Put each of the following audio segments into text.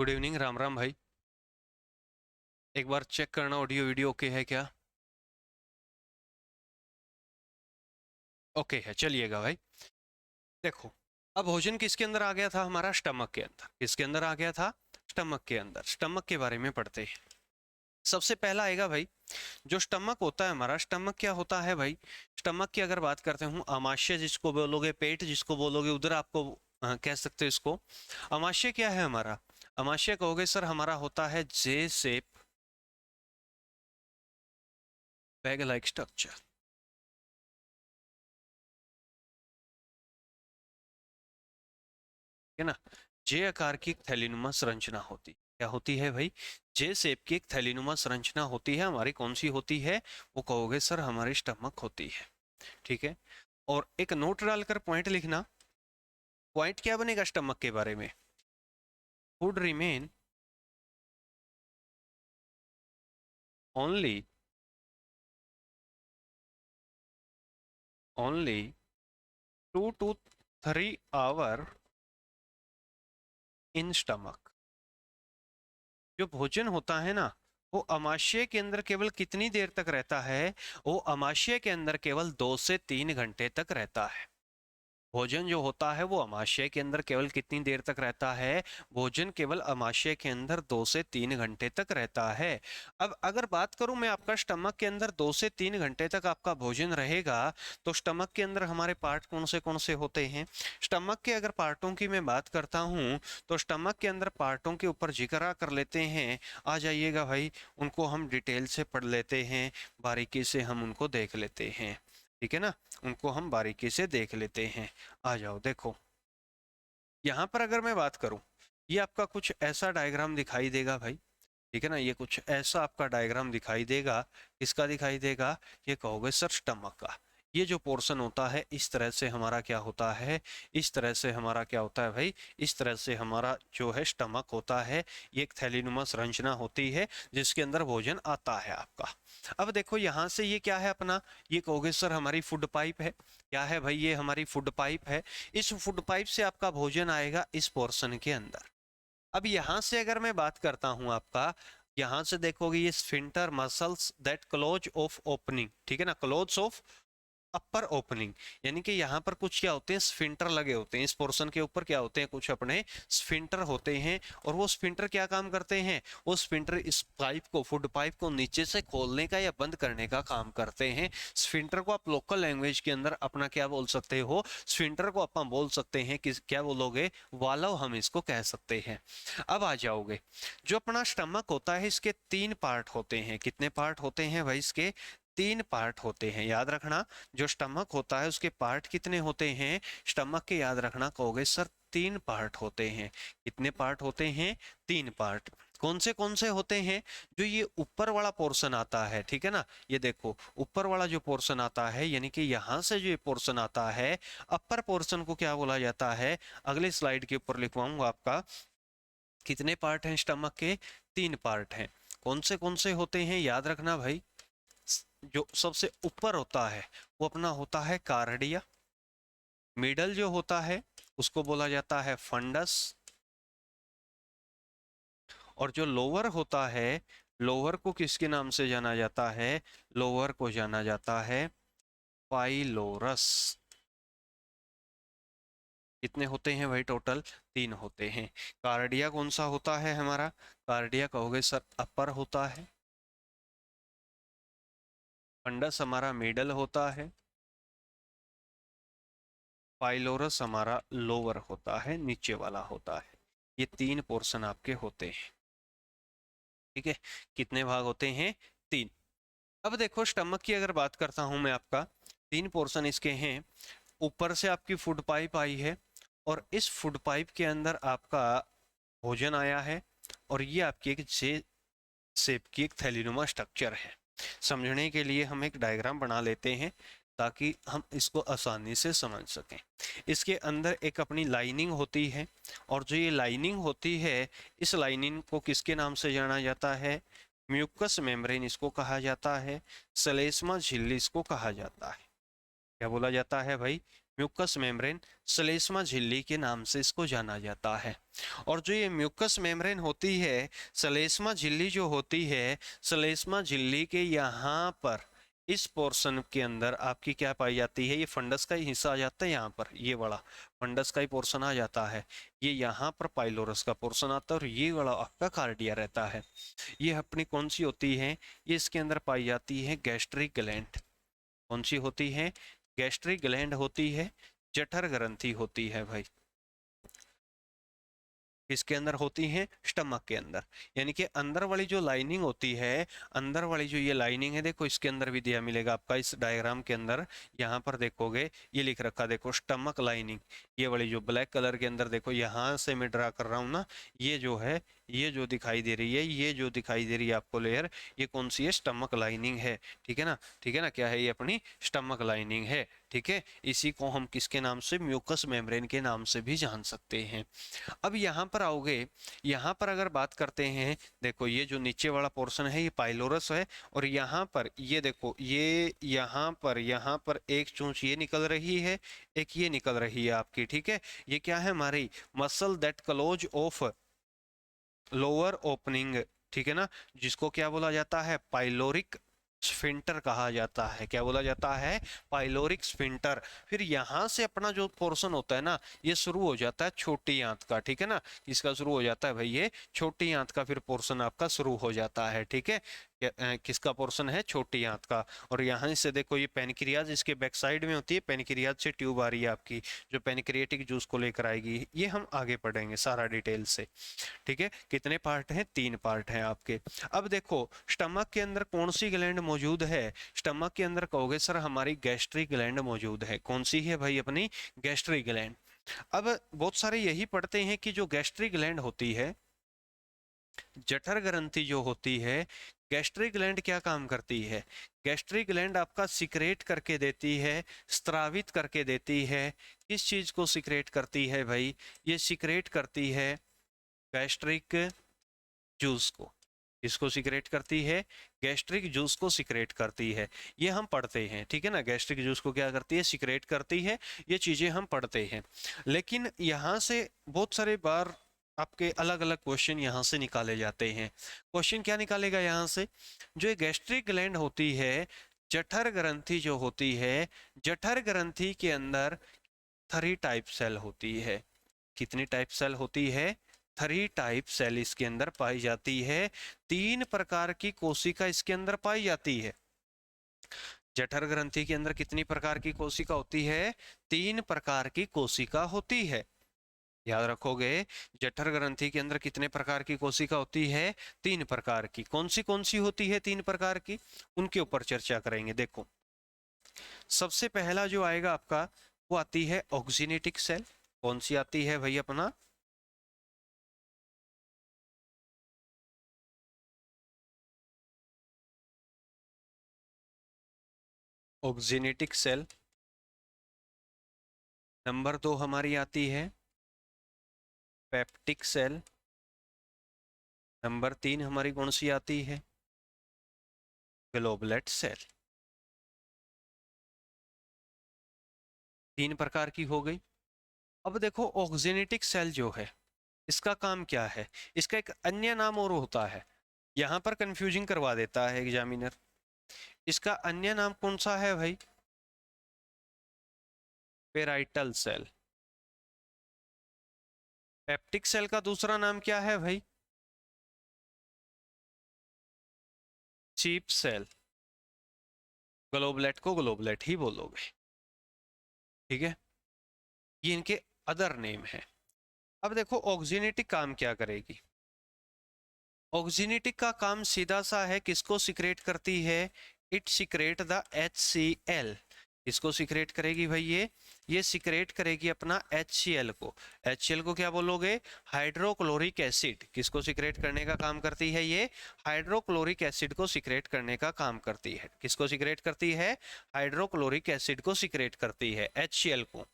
Good evening. Ram Ram भाई। एक बार check करना ऑडियो वीडियो ओके है क्या? ओके है, चलिएगा भाई। देखो, अब भोजन किसके अंदर आ गया था? हमारा स्टमक के अंदर। किसके अंदर आ गया था? स्टमक के अंदर। स्टमक के बारे में पढ़ते हैं। सबसे पहला आएगा भाई, जो स्टमक होता है हमारा। स्टमक क्या होता है भाई? स्टमक की अगर बात करते हूँ, अमाशय जिसको बोलोगे, पेट जिसको बोलोगे, उधर आपको कह सकते हो इसको। अमाशय क्या है हमारा? अमाशय कहोगे सर हमारा होता है जे शेप, बैग लाइक स्ट्रक्चर। है ना? जे आकार की एक थैलीनुमा संरचना होती, क्या होती है भाई? जे शेप की एक थैलीनुमा संरचना होती है हमारी। कौन सी होती है? वो कहोगे सर हमारी स्टमक होती है। ठीक है। और एक नोट डालकर पॉइंट लिखना। पॉइंट क्या बनेगा स्टमक के बारे में? Would remain only only 2 to 3 hour in stomach. जो भोजन होता है ना, वो अमाशय के अंदर केवल कितनी देर तक रहता है? वो अमाशय के अंदर केवल 2 से 3 घंटे तक रहता है। भोजन जो होता है वो अमाशय के अंदर केवल कितनी देर तक रहता है? भोजन केवल अमाशय के अंदर 2 से 3 घंटे तक रहता है। अब अगर बात करूं मैं, आपका स्टमक के अंदर 2 से 3 घंटे तक आपका भोजन रहेगा, तो स्टमक के अंदर हमारे पार्ट कौन से होते हैं? स्टमक के अगर पार्टों की मैं बात करता हूं, तो स्टमक के अंदर पार्टों के ऊपर जिक्र कर लेते हैं। आ जाइएगा भाई, उनको हम डिटेल से पढ़ लेते हैं, बारीकी से हम उनको देख लेते हैं। ठीक है ना? उनको हम बारीकी से देख लेते हैं। आ जाओ, देखो यहाँ पर अगर मैं बात करूं, ये आपका कुछ ऐसा डायग्राम दिखाई देगा भाई। ठीक है ना? ये कुछ ऐसा आपका डायग्राम दिखाई देगा। किसका दिखाई देगा? ये कहोगे सर स्टमक का। ये जो पोर्शन होता है, इस तरह से हमारा क्या होता है? इस तरह से हमारा क्या होता है भाई? इस तरह से हमारा जो है स्टमक होता है। ये एक थैलीनुमा संरचना होती है जिसके अंदर भोजन आता है आपका। अब देखो यहाँ से ये क्या है अपना? ये कहोगे सर हमारी फूड पाइप है। क्या है भाई? ये हमारी फूड पाइप है। इस फूड पाइप से आपका भोजन आएगा इस पोर्शन के अंदर। अब यहां से अगर मैं बात करता हूं आपका, यहां से देखोगे ये sphincter muscles that close of opening. ठीक है ना? क्लोज ऑफ अपर ओपनिंग, यानी कि यहाँ पर कुछ क्या होते हैं? स्फिंक्टर लगे होते हैं। इस पोर्शन के ऊपर क्या होते हैं? कुछ अपने स्फिंक्टर होते हैं। और वो स्फिंक्टर क्या काम करते हैं? वो स्फिंक्टर इस पाइप को, फूड पाइप को नीचे से खोलने का या बंद करने का काम करते हैं। स्फिंक्टर को आप लोकल लैंग्वेज के अंदर अपना क्या बोल सकते हो? स्फिंक्टर को अपन बोल सकते हैं कि क्या बोलोगे? वाल्व हम इसको कह सकते हैं। अब आ जाओगे, जो अपना स्टमक होता है इसके 3 पार्ट होते हैं। कितने पार्ट होते हैं भाई? इसके 3 पार्ट होते हैं, याद रखना। जो स्टमक होता है उसके पार्ट कितने होते हैं? स्टमक के याद रखना कहोगे सर 3 पार्ट होते हैं। कितने पार्ट होते हैं? 3 पार्ट। कौन से होते हैं? जो ये ऊपर वाला पोर्शन आता है, ठीक है ना? ये देखो ऊपर वाला जो पोर्शन आता है, यानी कि यहाँ से जो ये पोर्शन आता है, अपर पोर्शन को क्या बोला जाता है? अगले स्लाइड के ऊपर लिखवाऊंगा आपका। कितने पार्ट हैं स्टमक के? 3 पार्ट हैं। कौन से होते हैं? याद रखना भाई। जो सबसे ऊपर होता है वो अपना होता है कार्डिया। मिडल जो होता है उसको बोला जाता है फंडस। और जो लोअर होता है, लोअर को किसके नाम से जाना जाता है? लोअर को जाना जाता है पाइलोरस। कितने होते हैं भाई टोटल? 3 होते हैं। कार्डिया कौन सा होता है हमारा? कार्डिया कहोगे सर अपर होता है। फंडस हमारा मिडल होता है। पाइलोरस हमारा लोअर होता है, नीचे वाला होता है। ये 3 पोर्शन आपके होते हैं। ठीक है? कितने भाग होते हैं? 3। अब देखो स्टमक की अगर बात करता हूं मैं आपका, 3 पोर्शन इसके हैं। ऊपर से आपकी फूड पाइप आई है, और इस फूड पाइप के अंदर आपका भोजन आया है। और ये आपकी एक जे शेप की एक थैलीनुमा स्ट्रक्चर है। समझने के लिए हम एक डायग्राम बना लेते हैं ताकि हम इसको आसानी से समझ सकें। इसके अंदर एक अपनी लाइनिंग होती है, और जो ये लाइनिंग होती है, इस लाइनिंग को किसके नाम से जाना जाता है? म्यूकस मेम्ब्रेन इसको कहा जाता है। सलेस्मा झिल्ली इसको कहा जाता है। क्या बोला जाता है भाई? म्यूकस मेम्ब्रेन, श्लेष्मा झिल्ली के नाम से इसको जाना जाता है। और जो ये म्यूकस मेम्ब्रेन होती है, श्लेष्मा झिल्ली जो होती है, श्लेष्मा झिल्ली के यहाँ पर इस पोर्शन के अंदर आपकी क्या पाई जाती है, ये फंडस का ही हिस्सा आ जाता है, यहाँ पर ये वाला फंडस का ही पोर्शन आ जाता है, ये यहाँ पर पाइलोरस का पोर्शन आता है, और ये वाला आपका कार्डिया रहता है। ये अपनी कौन सी होती है, ये इसके अंदर पाई जाती है गैस्ट्रिक ग्लैंड। कौन सी होती है, गैस्ट्रिक ग्लैंड होती है, जठर ग्रंथि होती है भाई। इसके अंदर होती हैं, स्टमक के अंदर, यानी कि अंदर वाली जो लाइनिंग होती है, अंदर वाली जो ये लाइनिंग है, देखो इसके अंदर भी दिया मिलेगा आपका इस डायग्राम के अंदर, यहाँ पर देखोगे ये लिख रखा, देखो स्टमक लाइनिंग, ये वाली जो ब्लैक कलर के अंदर देखो, यहाँ से मैं ड्रा कर रहा हूँ ना, ये जो है, ये जो दिखाई दे रही है, ये जो दिखाई दे रही है आपको लेयर, ये कौन सी है, स्टमक लाइनिंग है, ठीक है ना, ठीक है ना, क्या है ये, अपनी स्टमक लाइनिंग है, ठीक है। इसी को हम किसके नाम से, म्यूकस मेम्ब्रेन के नाम से भी जान सकते हैं। अब यहाँ पर आओगे, यहाँ पर अगर बात करते हैं, देखो ये जो नीचे वाला पोर्शन है ये पाइलोरस है, और यहाँ पर ये देखो, ये यहाँ पर एक चोंच ये निकल रही है, एक ये निकल रही है आपकी, ठीक है। ये क्या है, हमारी muscle that close of lower opening, ठीक है ना, जिसको क्या बोला जाता है, पाइलोरिक स्फिंटर कहा जाता है। क्या बोला जाता है, पाइलोरिक स्फिंटर। फिर यहाँ से अपना जो पोर्शन होता है ना, ये शुरू हो जाता है छोटी आंत का, ठीक है ना, इसका शुरू हो जाता है भाई, ये छोटी आंत का फिर पोर्शन आपका शुरू हो जाता है, ठीक है। किसका पोर्शन है, छोटी आंत का। और यहाँ से देखो ये पेनक्रियाज इसके बैक साइड में होती है, पेनक्रियाज से ट्यूब आ रही है आपकी, जो पेनक्रिएटिक जूस को लेकर आएगी, ये हम आगे पढ़ेंगे सारा डिटेल से, ठीक है। कितने पार्ट हैं, 3 पार्ट हैं आपके। अब देखो स्टमक के अंदर कौन सी ग्लैंड मौजूद है, स्टमक के अंदर कहोगे सर हमारी गैस्ट्रिक ग्लैंड मौजूद है। कौन सी है भाई, अपनी गैस्ट्रिक ग्लैंड। अब बहुत सारे यही पढ़ते हैं कि जो गैस्ट्रिक ग्लैंड होती है, जठर ग्रंथि जो होती है, गैस्ट्रिक ग्लैंड क्या काम करती है, गैस्ट्रिक ग्लैंड आपका सिक्रेट करके देती है, स्त्रावित करके देती है। किस चीज को सिक्रेट करती है भाई, ये सिक्रेट करती है गैस्ट्रिक जूस को। इसको सिक्रेट करती है, गैस्ट्रिक जूस को सिक्रेट करती है, ये हम पढ़ते हैं, ठीक है ना। गैस्ट्रिक जूस को क्या करती है, सिक्रेट करती है, ये चीजें हम पढ़ते हैं। लेकिन यहाँ से बहुत सारे बार आपके अलग अलग क्वेश्चन यहाँ से निकाले जाते हैं। क्वेश्चन क्या निकालेगा यहाँ से, जो ये गैस्ट्रिक ग्लैंड होती है, जठर ग्रंथि जो होती है, जठर ग्रंथि के अंदर 3 टाइप सेल होती है। कितनी टाइप सेल होती है, 3 टाइप सेल इसके अंदर पाई जाती है। 3 प्रकार की कोशिका इसके अंदर पाई जाती है। जठर ग्रंथि के अंदर कितनी प्रकार की कोशिका होती है, 3 प्रकार की कोशिका होती है। याद रखोगे, जठर ग्रंथि के अंदर कितने प्रकार की कोशिका होती है, 3 प्रकार की। कौन सी होती है 3 प्रकार की, उनके ऊपर चर्चा करेंगे। देखो सबसे पहला जो आएगा आपका, वो आती है ऑक्सीनेटिक सेल। कौन सी आती है भाई, अपना ऑक्सीनेटिक सेल। नंबर 2 हमारी आती है पेप्टिक सेल। नंबर 3 हमारी कौन सी आती है, ग्लोबुलेट सेल। 3 प्रकार की हो गई। अब देखो ऑक्सीनेटिक सेल जो है, इसका काम क्या है, इसका एक अन्य नाम और होता है, यहाँ पर कंफ्यूजिंग करवा देता है एग्जामिनर। इसका अन्य नाम कौन सा है भाई, पेराइटल सेल। पेप्टिक सेल का दूसरा नाम क्या है भाई, चीप सेल। ग्लोबुलेट को ग्लोबुलेट ही बोलोगे, ठीक है, ये इनके अदर नेम है। अब देखो ऑक्सीनेटिक काम क्या करेगी, ऑक्सीनेटिक का काम सीधा सा है, किसको सिक्रेट करती है, इट सिक्रेट द HCl। इसको सिक्रेट करेगी भाई, ये सिक्रेट करेगी अपना HCl को। HCl को क्या बोलोगे, हाइड्रोक्लोरिक एसिड। किसको सिक्रेट करने का काम करती है, ये हाइड्रोक्लोरिक एसिड को सिक्रेट करने का काम करती है। किसको सिक्रेट करती है, हाइड्रोक्लोरिक एसिड को सिक्रेट करती है, HCl को।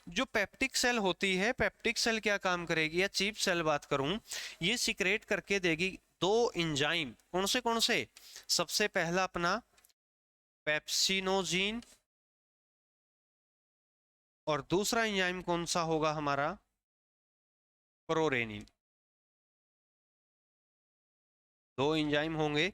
जो पेप्टिक सेल होती है, पेप्टिक सेल क्या काम करेगी, या चीप सेल बात करूं, ये सिक्रेट करके देगी 2 एंजाइम। कौन से, सबसे पहला अपना पेप्सिनोजीन, और दूसरा एंजाइम कौन सा होगा हमारा, प्रोरेनिन। दो एंजाइम होंगे,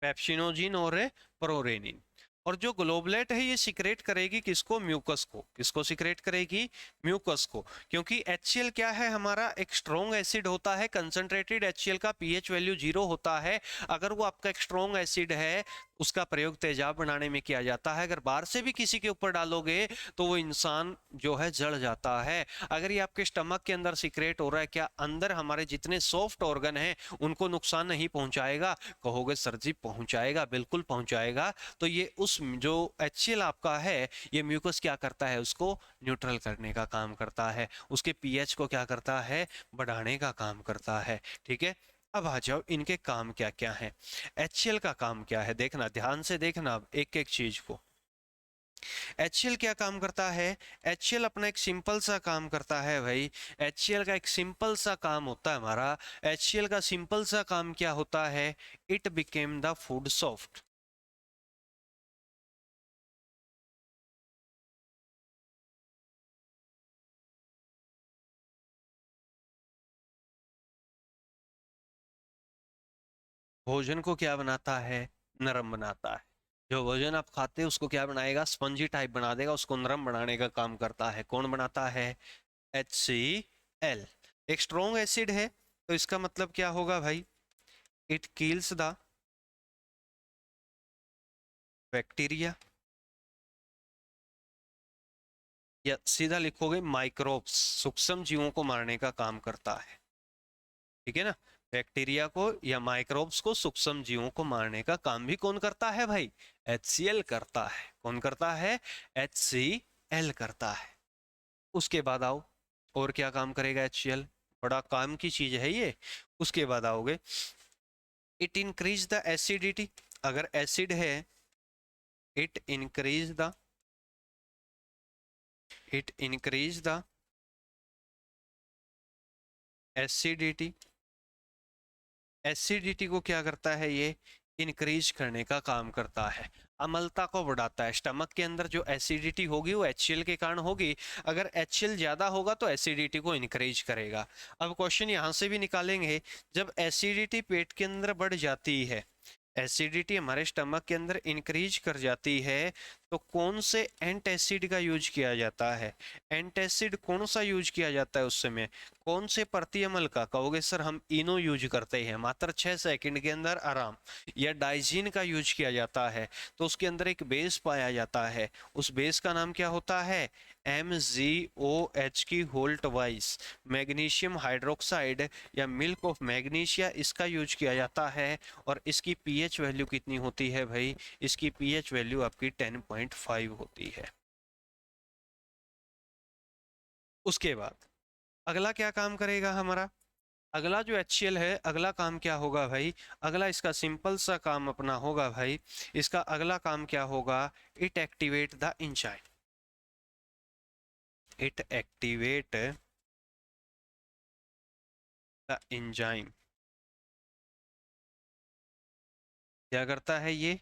पेप्सिनोजिन और प्रोरेनिन। और जो ग्लोबुलेट है ये सिक्रेट करेगी किसको, म्यूकस को। किसको सिक्रेट करेगी, म्यूकस को। क्योंकि HCl क्या है हमारा, एक स्ट्रॉन्ग एसिड होता है। कंसंट्रेटेड HCl का pH वैल्यू 0 होता है। अगर वो आपका एक स्ट्रॉन्ग एसिड है, उसका प्रयोग तेजाब बनाने में किया जाता है। अगर बाहर से भी किसी के ऊपर डालोगे तो वो इंसान जो है जल जाता है। अगर ये आपके स्टमक के अंदर सिक्रेट हो रहा है, क्या अंदर हमारे जितने सॉफ्ट ऑर्गन हैं उनको नुकसान नहीं पहुंचाएगा? कहोगे सर जी पहुंचाएगा, बिल्कुल पहुंचाएगा। तो ये उस जो HCl आपका है, ये म्यूकस क्या करता है, उसको न्यूट्रल करने का काम करता है, उसके pH को क्या करता है, बढ़ाने का काम करता है। ठीक है, अब आ जाओ इनके काम क्या क्या है। HCl का काम क्या है, देखना ध्यान से, देखना अब एक एक चीज को। HCl क्या काम करता है, HCl अपना एक सिंपल सा काम करता है भाई। HCl का एक सिंपल सा काम होता है हमारा। HCl का सिंपल सा काम क्या होता है, it became the food soft. भोजन को क्या बनाता है, नरम बनाता है। जो भोजन आप खाते हैं उसको क्या बनाएगा, स्पंजी टाइप बना देगा, उसको नरम बनाने का काम करता है। कौन बनाता है, HCl। एक स्ट्रॉन्ग एसिड है तो इसका मतलब क्या होगा भाई, इट किल्स द बैक्टीरिया, या सीधा लिखोगे माइक्रोब्स, सूक्ष्म जीवों को मारने का काम करता है। ठीक है ना, बैक्टीरिया को या माइक्रोब्स को, सूक्ष्म जीवों को मारने का काम भी कौन करता है भाई, HCl करता है। कौन करता है, HCl करता है। उसके बाद आओ, और क्या काम करेगा HCl, बड़ा काम की चीज है ये। उसके बाद आओगे, इट इंक्रीज द एसिडिटी। अगर एसिड है, it increase the, it increase the acidity. Acidity को क्या करता है, ये इंक्रीज करने का काम करता है, अम्लता को बढ़ाता है। स्टमक के अंदर जो एसिडिटी होगी वो HCl के कारण होगी। अगर HCl ज्यादा होगा तो एसिडिटी को इंक्रीज करेगा। अब क्वेश्चन यहां से भी निकालेंगे, जब एसिडिटी पेट के अंदर बढ़ जाती है, एसिडिटी हमारे स्टमक के अंदर इंक्रीज कर जाती है, तो कौन से एंटासिड का यूज किया जाता है। एंटासिड कौन सा यूज किया जाता है उस समय, कौन से प्रतिअमल का। कहोगे सर हम इनो यूज करते हैं, मात्र 6 सेकंड के अंदर आराम। या डाइजीन का यूज किया जाता है, तो उसके अंदर एक बेस पाया जाता है, उस बेस का नाम क्या होता है, MgOH की होल्ट वाइस, मैग्नीशियम हाइड्रोक्साइड या मिल्क ऑफ मैग्नीशिया, इसका यूज किया जाता है। और इसकी pH वैल्यू कितनी होती है भाई, इसकी pH वैल्यू आपकी 10.5 होती है। उसके बाद अगला क्या काम करेगा हमारा, अगला जो HCl है, अगला काम क्या होगा भाई, अगला इसका सिंपल सा काम अपना होगा भाई। इसका अगला काम क्या होगा, it activate the enzyme, it activate the enzyme. क्या करता है ये,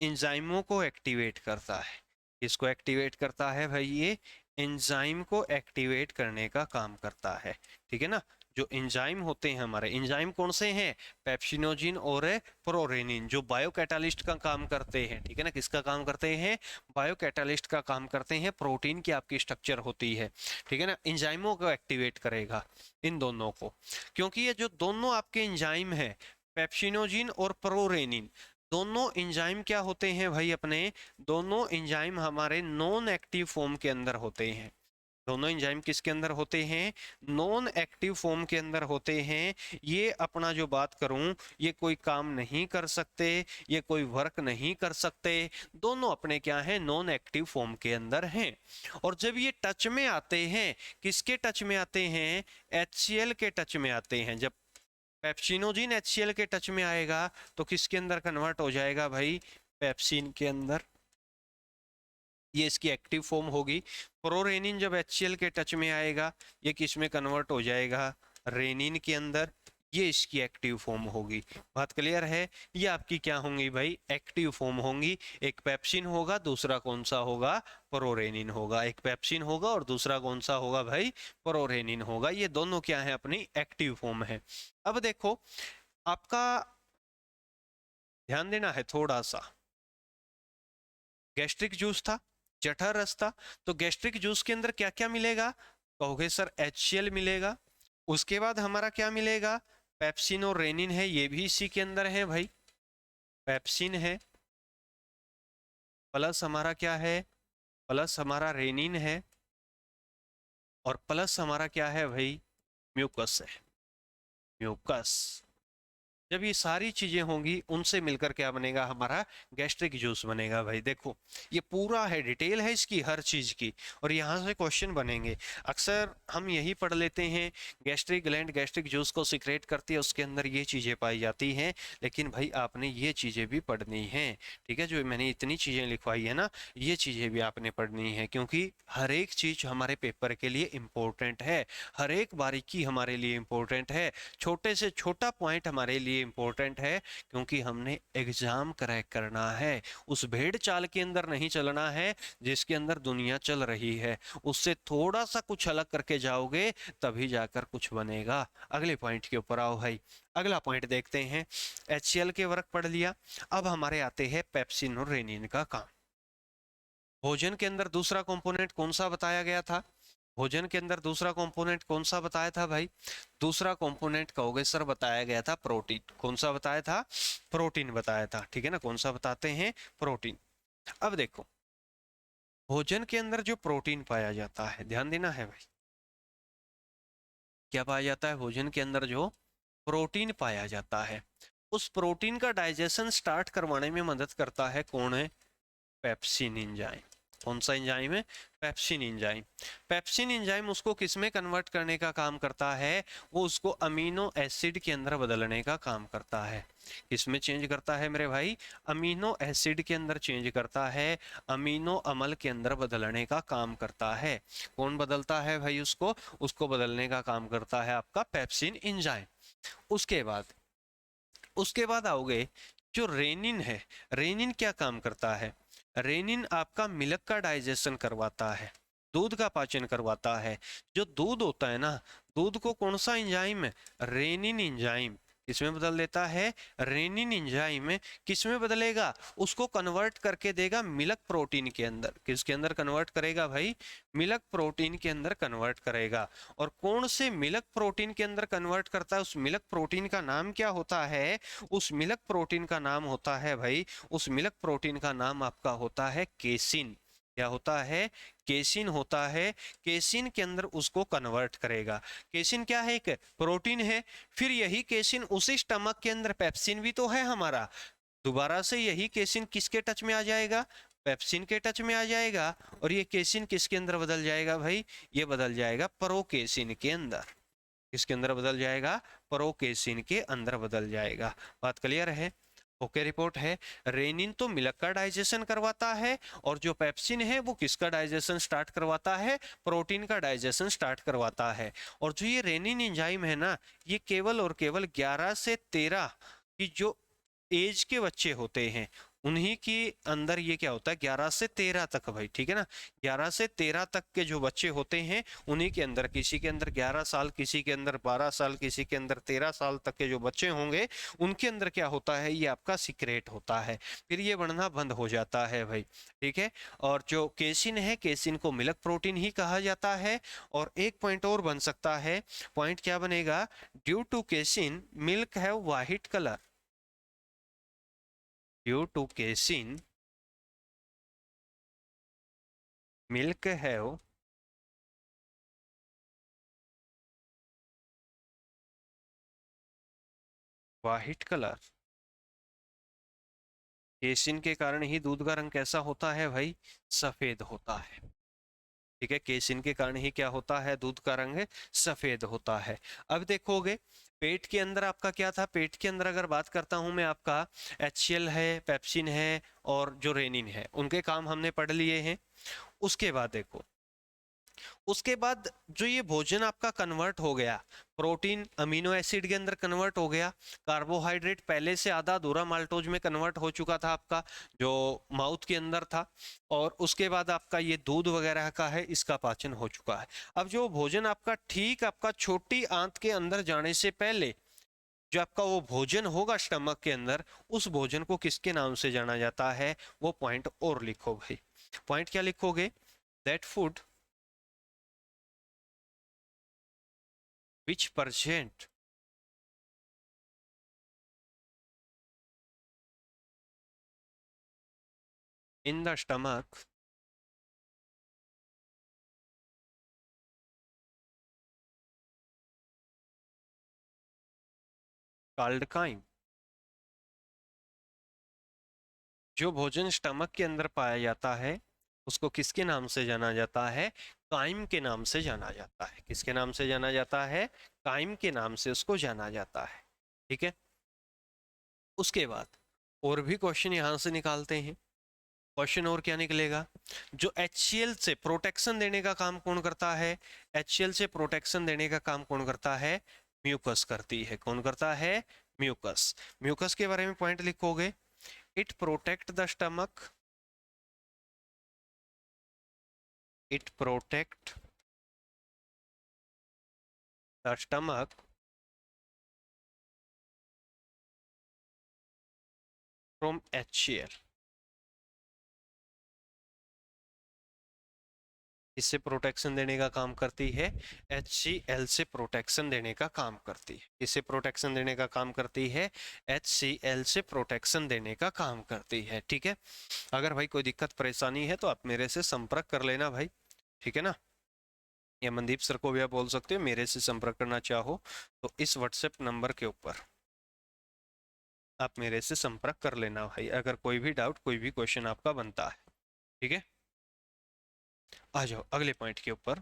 एंजाइमों को एक्टिवेट करता है। इसको एक्टिवेट करता है भाई, ये एंजाइम को एक्टिवेट करने का काम करता है। ठीक है ना, जो एंजाइम होते हैं हमारे, एंजाइम कौन से हैं, पेप्सिनोजिन और प्रोरेनिन, जो बायोकैटालिस्ट का काम करते हैं। ठीक है ना, किसका काम करते हैं, बायोकैटालिस्ट का काम करते हैं, प्रोटीन की आपकी स्ट्रक्चर होती है। ठीक है ना, एंजाइमों को एक्टिवेट करेगा, इन दोनों को। क्योंकि ये जो दोनों आपके एंजाइम है, पेप्सिनोजिन और प्रोरेनिन, दोनों एंजाइम क्या होते हैं भाई अपने, दोनों एंजाइम हमारे नॉन एक्टिव फॉर्म के अंदर होते हैं। दोनों एंजाइम किसके अंदर होते हैं, नॉन एक्टिव फॉर्म के अंदर होते हैं। ये अपना जो बात करूं, ये कोई काम नहीं कर सकते, ये कोई वर्क नहीं कर सकते। दोनों अपने क्या हैं, नॉन एक्टिव फॉर्म के अंदर हैं। और जब ये टच में आते हैं, किसके टच में आते हैं, HCl के टच में आते हैं। जब पेप्सिनोजिन HCl के टच में आएगा तो किसके अंदर कन्वर्ट हो जाएगा भाई, पेप्सिन के अंदर। ये इसकी एक्टिव फॉर्म होगी। प्रोरेनिन जब HCl के टच में आएगा, ये किस में कन्वर्ट हो जाएगा, रेनिन के अंदर। ये इसकी एक्टिव फॉर्म होगी। बात क्लियर है? ये आपकी क्या होंगी भाई? एक्टिव फॉर्म होंगी। एक पेप्सिन होगा, दूसरा कौन सा होगा? प्रोरेनिन होगा। एक पेप्सिन होगा और दूसरा कौन सा होगा भाई? प्रोरेनिन होगा। ये दोनों क्या है? अपनी एक्टिव फॉर्म है। अब देखो, आपका ध्यान देना है थोड़ा सा। गैस्ट्रिक जूस था, जठर रस था, तो गैस्ट्रिक जूस के अंदर क्या क्या मिलेगा? कहोगे सर HCl मिलेगा। उसके बाद हमारा क्या मिलेगा? पेप्सिन और रेनिन है, ये भी इसी के अंदर है भाई। पेप्सिन है प्लस हमारा क्या है? प्लस हमारा रेनिन है और प्लस हमारा क्या है भाई? म्यूकस है। म्यूकस। जब ये सारी चीजें होंगी, उनसे मिलकर क्या बनेगा? हमारा गैस्ट्रिक जूस बनेगा भाई। देखो, ये पूरा है, डिटेल है इसकी हर चीज की, और यहाँ से क्वेश्चन बनेंगे। अक्सर हम यही पढ़ लेते हैं, गैस्ट्रिक ग्लैंड गैस्ट्रिक जूस को सिक्रेट करती है, उसके अंदर ये चीजें पाई जाती हैं। लेकिन भाई आपने ये चीजें भी पढ़नी है, ठीक है? जो मैंने इतनी चीजें लिखवाई है ना, ये चीजें भी आपने पढ़नी है, क्योंकि हर एक चीज हमारे पेपर के लिए इम्पोर्टेंट है। हर एक बारीकी हमारे लिए इम्पोर्टेंट है। छोटे से छोटा पॉइंट हमारे लिए इम्पोर्टेंट है, क्योंकि हमने एग्जाम क्रैक करना है। उस भेड़ चाल के अंदर नहीं चलना है जिसके अंदर दुनिया चल रही है। उससे थोड़ा सा कुछ अलग करके जाओगे, तभी जाकर कुछ बनेगा। अगले पॉइंट के ऊपर आओ भाई। अगला पॉइंट देखते हैं। HCl के वर्क पढ़ लिया। अब हमारे आते हैं पेप्सिन और रेनिन का काम। भोजन के अंदर दूसरा कंपोनेंट कौन सा बताया गया था? भोजन के अंदर दूसरा कंपोनेंट कौन सा बताया था भाई? दूसरा कंपोनेंट कहोगे सर बताया गया था प्रोटीन। कौन सा बताया था? प्रोटीन बताया था, ठीक है ना? कौन सा बताते हैं? प्रोटीन। अब देखो, भोजन के अंदर जो प्रोटीन पाया जाता है, ध्यान देना है भाई। क्या पाया जाता है भोजन के अंदर? जो प्रोटीन पाया जाता है, उस प्रोटीन का डाइजेशन स्टार्ट करवाने में मदद करता है कौन है? Pepsin enzyme. कौन सा एंजाइम है? Pepsin enzyme. पेप्सिन एंजाइम उसको किस में कन्वर्ट करने का काम करता है? वो उसको अमीनो एसिड के अंदर बदलने का काम करता है। किस में चेंज करता है मेरे भाई? अमीनो एसिड के अंदर चेंज करता है। अमीनो अम्ल के अंदर बदलने का काम करता है। कौन बदलता है भाई उसको? उसको बदलने का काम करता है आपका पेप्सिन एंजाइम। उसके बाद आओगे, जो रेनिन है, रेनिन क्या काम करता है? रेनिन आपका मिल्क का डाइजेशन करवाता है, दूध का पाचन करवाता है। जो दूध होता है ना, दूध को कौन सा एंजाइम है? रेनिन एंजाइम किसमें बदल देता है? रेनिन एंजाइम किसमें बदलेगा? उसको कन्वर्ट करके देगा मिल्क प्रोटीन के अंदर। किसके अंदर कन्वर्ट करेगा भाई? मिल्क प्रोटीन के अंदर कन्वर्ट करेगा। और कौन से मिल्क प्रोटीन के अंदर कन्वर्ट करता है? उस मिल्क प्रोटीन का नाम क्या होता है? उस मिल्क प्रोटीन का नाम होता है भाई, उस मिल्क प्रोटीन का नाम आपका होता है केसिन। क्या होता है? केसिन होता है। केसिन के अंदर उसको कन्वर्ट करेगा। केसिन क्या है? एक प्रोटीन है। फिर यही केसिन उसी स्टमक के अंदर, पेप्सिन भी तो है हमारा, दोबारा से यही केसिन किसके टच में आ जाएगा? पेप्सिन के टच में आ जाएगा। और ये केसिन किसके अंदर बदल जाएगा भाई? ये बदल जाएगा प्रोकेसिन के अंदर। किसके अंदर बदल जाएगा? प्रोकेसिन के अंदर बदल जाएगा। बात क्लियर है? ओके, रिपोर्ट है। रेनिन तो मिल्क का डाइजेशन करवाता है, और जो पेप्सिन है वो किसका डाइजेशन स्टार्ट करवाता है? प्रोटीन का डाइजेशन स्टार्ट करवाता है। और जो ये रेनिन एंजाइम है ना, ये केवल और केवल 11 से 13 की जो एज के बच्चे होते हैं, उन्हीं के अंदर ये क्या होता है? 11 से 13 तक भाई, ठीक है ना? 11 से 13 तक के जो बच्चे होते हैं, उन्हीं के अंदर, किसी के अंदर 11 साल, किसी के अंदर 12 साल, किसी के अंदर 13 साल तक के जो बच्चे होंगे, उनके अंदर क्या होता है? ये आपका सीक्रेट होता है। फिर ये बढ़ना बंद हो जाता है भाई, ठीक है? और जो केसिन है, केसिन को मिल्क प्रोटीन ही कहा जाता है। और एक पॉइंट और बन सकता है। पॉइंट क्या बनेगा? Due to casein milk have white colour. Due to casein milk have white colour. Casein के कारण ही दूध का रंग कैसा होता है भाई? सफेद होता है, ठीक है? केसिन के कारण ही क्या होता है? दूध का रंग सफेद होता है। अब देखोगे, पेट के अंदर आपका क्या था? पेट के अंदर अगर बात करता हूं मैं, आपका HCl है, पेप्सिन है, और जो रेनिन है, उनके काम हमने पढ़ लिए हैं। उसके बाद देखो, उसके बाद जो ये भोजन आपका कन्वर्ट हो गया, प्रोटीन अमीनो एसिड के अंदर कन्वर्ट हो गया, कार्बोहाइड्रेट पहले से आधा अधूरा माल्टोज में कन्वर्ट हो चुका था आपका जो माउथ के अंदर था, और उसके बाद आपका ये दूध वगैरह का है, इसका पाचन हो चुका है। अब जो भोजन आपका ठीक आपका छोटी आंत के अंदर जाने से पहले जो आपका वो भोजन होगा स्टमक के अंदर, उस भोजन को किसके नाम से जाना जाता है, वो पॉइंट और लिखो भाई। पॉइंट क्या लिखोगे? That food which present in the stomach called chyme। जो भोजन स्टमक के अंदर पाया जाता है उसको किसके नाम से जाना जाता है? काइम के नाम से जाना जाता है। किसके नाम से जाना जाता है? काइम के नाम से उसको जाना जाता है। ठीक है, उसके बाद और भी क्वेश्चन यहां से निकालते हैं। क्वेश्चन और क्या निकलेगा? जो HCl से प्रोटेक्शन देने का काम कौन करता है? HCl से प्रोटेक्शन देने का काम कौन करता है? म्यूकस करती है। कौन करता है? म्यूकस। म्यूकस के बारे में पॉइंट लिखोगे, it protect the stomach, it protect the stomach from HCl। इससे प्रोटेक्शन देने का काम करती है, HCl से प्रोटेक्शन देने का काम करती है। इससे प्रोटेक्शन देने का काम करती है, HCl से प्रोटेक्शन देने का काम करती है। ठीक है, अगर भाई कोई दिक्कत परेशानी है तो आप मेरे से संपर्क कर लेना भाई, ठीक है ना। या मनदीप सर को भी आप बोल सकते हो, मेरे से संपर्क करना चाहो तो इस व्हाट्सएप नंबर के ऊपर आप मेरे से संपर्क कर लेना भाई, अगर कोई भी डाउट कोई भी क्वेश्चन आपका बनता है। ठीक है, आ जाओ अगले पॉइंट के ऊपर।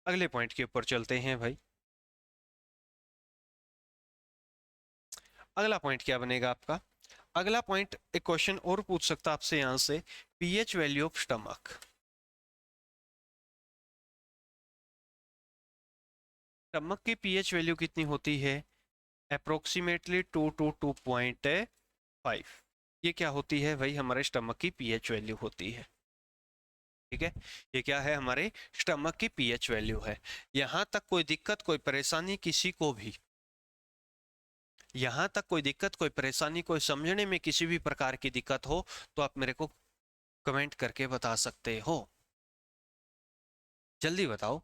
अगले पॉइंट के ऊपर चलते हैं भाई। अगला पॉइंट क्या बनेगा आपका? अगला पॉइंट एक क्वेश्चन और पूछ सकता आपसे यहां से, pH value of stomach. Stomach की पीएच वैल्यू कितनी होती है? Approximately 2 to 2.5। ये क्या होती है भाई? हमारे स्टमक की पीएच वैल्यू होती है। ठीक है, ये क्या है? हमारे स्टमक की पीएच वैल्यू है। यहां तक कोई दिक्कत कोई परेशानी किसी को भी, यहां तक कोई दिक्कत कोई परेशानी कोई समझने में किसी भी प्रकार की दिक्कत हो तो आप मेरे को कमेंट करके बता सकते हो। जल्दी बताओ।